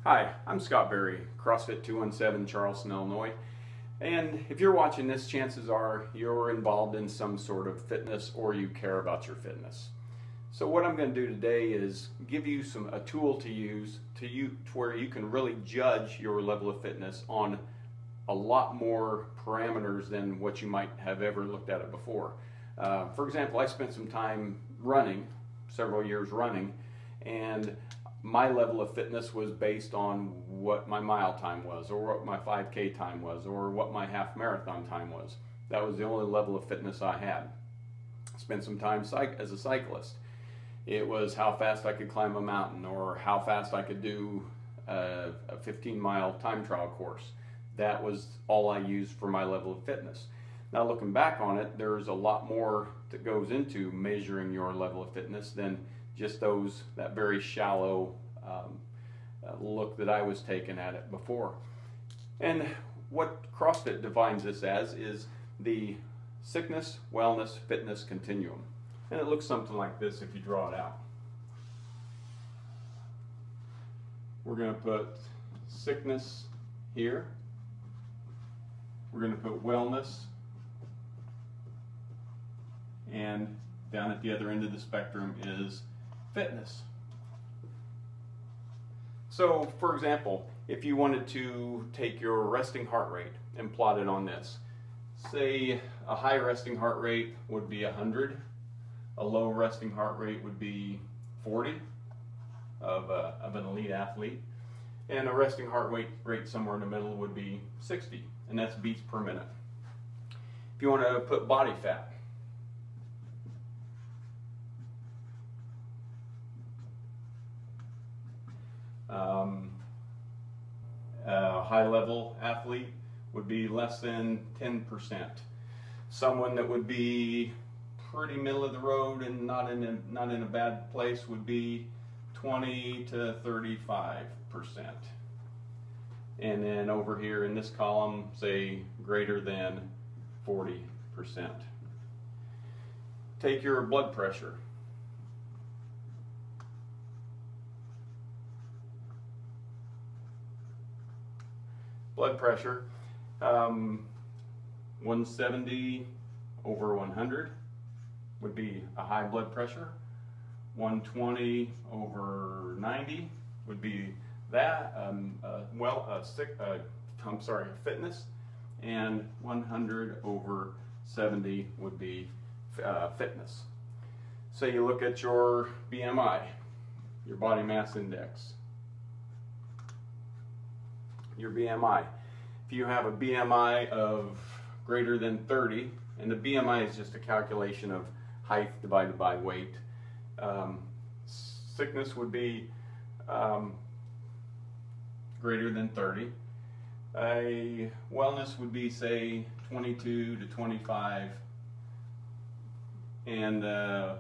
Hi, I'm Scott Berry, CrossFit 217, Charleston, Illinois. And if you're watching this, chances are you're involved in some sort of fitness or you care about your fitness. So what I'm going to do today is give you a tool to use to where you can really judge your level of fitness on a lot more parameters than what you might have ever looked at it before. For example, I spent some time running, several years running, and my level of fitness was based on what my mile time was, or what my 5K time was, or what my half marathon time was. That was the only level of fitness I had. Spent some time as a cyclist. It was how fast I could climb a mountain, or how fast I could do a 15-mile time trial course. That was all I used for my level of fitness. Now looking back on it, there's a lot more that goes into measuring your level of fitness than just that very shallow look that I was taking at it before. And what CrossFit defines this as is the sickness, wellness, fitness continuum. And it looks something like this if you draw it out. We're going to put sickness here. We're going to put wellness, and down at the other end of the spectrum is fitness. So, for example, if you wanted to take your resting heart rate and plot it on this, say a high resting heart rate would be 100, a low resting heart rate would be 40 of an elite athlete, and a resting heart rate somewhere in the middle would be 60, and that's beats per minute. If you want to put body fat, a high-level athlete would be less than 10%. Someone that would be pretty middle of the road and not in a bad place would be 20 to 35%. And then over here in this column, say greater than 40%. Take your blood pressure. Blood pressure, 170 over 100 would be a high blood pressure. 120 over 90 would be that, fitness. And 100 over 70 would be fitness. So you look at your BMI, your body mass index. Your BMI. If you have a BMI of greater than 30, and the BMI is just a calculation of height divided by weight, sickness would be greater than 30. A wellness would be, say, 22 to 25, and a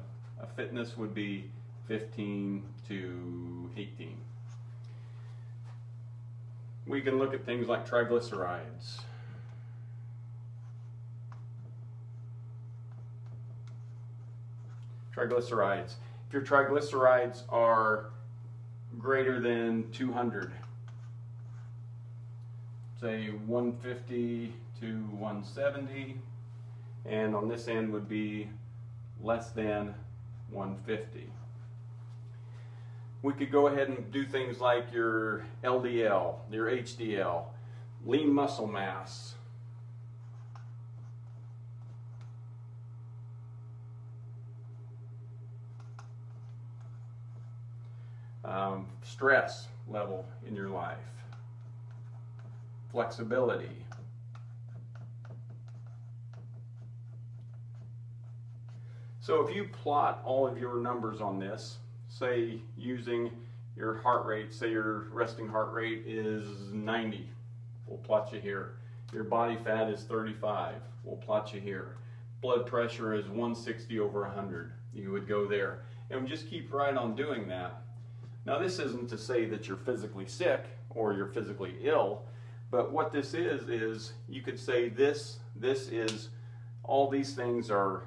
fitness would be 15 to 18. We can look at things like triglycerides. Triglycerides. If your triglycerides are greater than 200, say 150 to 170, and on this end would be less than 150. We could go ahead and do things like your LDL, your HDL, lean muscle mass. Stress level in your life. Flexibility. So if you plot all of your numbers on this, say using your heart rate, say your resting heart rate is 90, we'll plot you here. Your body fat is 35, we'll plot you here. Blood pressure is 160 over 100, you would go there. And we just keep right on doing that. Now this isn't to say that you're physically sick or you're physically ill, but what this is you could say this is, all these things are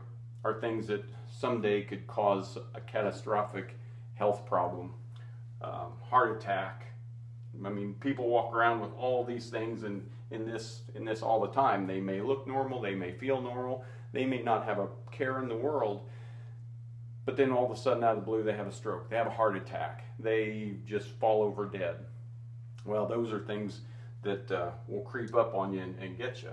things that someday could cause a catastrophic health problem, heart attack, I mean, people walk around with all these things in this all the time. They may look normal, they may feel normal, they may not have a care in the world, but then all of a sudden out of the blue they have a stroke, they have a heart attack, they just fall over dead. Well, those are things that will creep up on you and get you.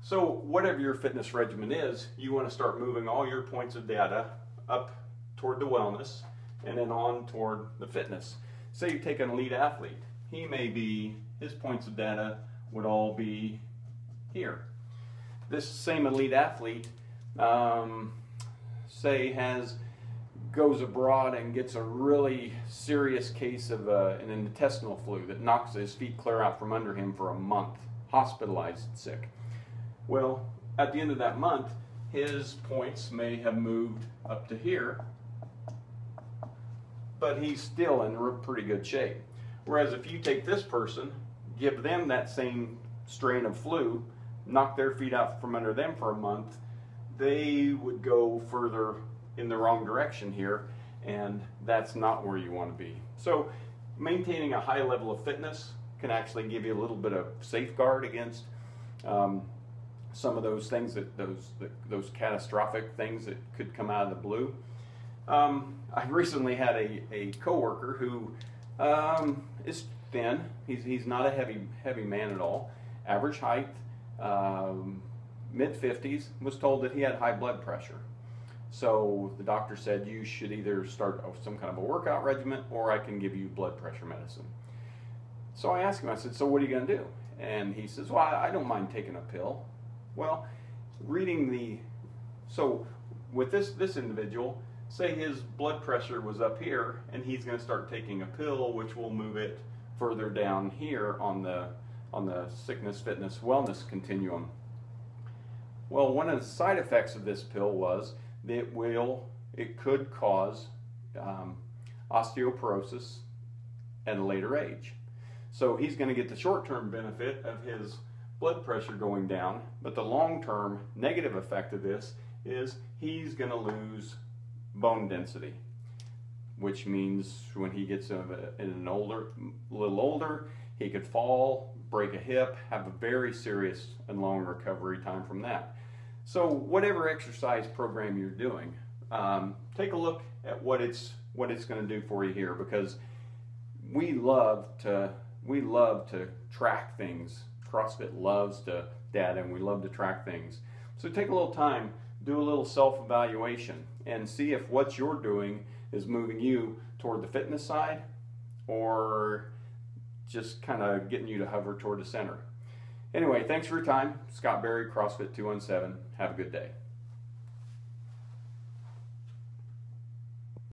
So whatever your fitness regimen is, you want to start moving all your points of data up toward the wellness and then on toward the fitness. Say you take an elite athlete. His points of data would all be here. This same elite athlete, say goes abroad and gets a really serious case of an intestinal flu that knocks his feet clear out from under him for a month, hospitalized sick. Well, at the end of that month, his points may have moved up to here, but he's still in pretty good shape. Whereas if you take this person, give them that same strain of flu, knock their feet out from under them for a month, they would go further in the wrong direction here, and that's not where you want to be. So maintaining a high level of fitness can actually give you a little bit of safeguard against some of those things, those catastrophic things that could come out of the blue. I recently had a coworker who is thin. He's not a heavy man at all. Average height, mid-50s. Was told that he had high blood pressure. So the doctor said you should either start some kind of a workout regimen or I can give you blood pressure medicine. So I asked him, I said, so what are you going to do? And he says, well, I don't mind taking a pill. Well, so with this individual, say his blood pressure was up here and he's going to start taking a pill which will move it further down here on the sickness, fitness, wellness continuum. Well, one of the side effects of this pill was that it could cause osteoporosis at a later age. So he's going to get the short-term benefit of his blood pressure going down, but the long-term negative effect of this is he's going to lose bone density, which means when he gets a little older, he could fall, break a hip, have a very serious and long recovery time from that. So whatever exercise program you're doing, take a look at what it's going to do for you here, because we love to track things. CrossFit loves data, and we love to track things. So take a little time, do a little self-evaluation, and see if what you're doing is moving you toward the fitness side or just kind of getting you to hover toward the center. Anyway, thanks for your time. Scott Berry, CrossFit 217. Have a good day.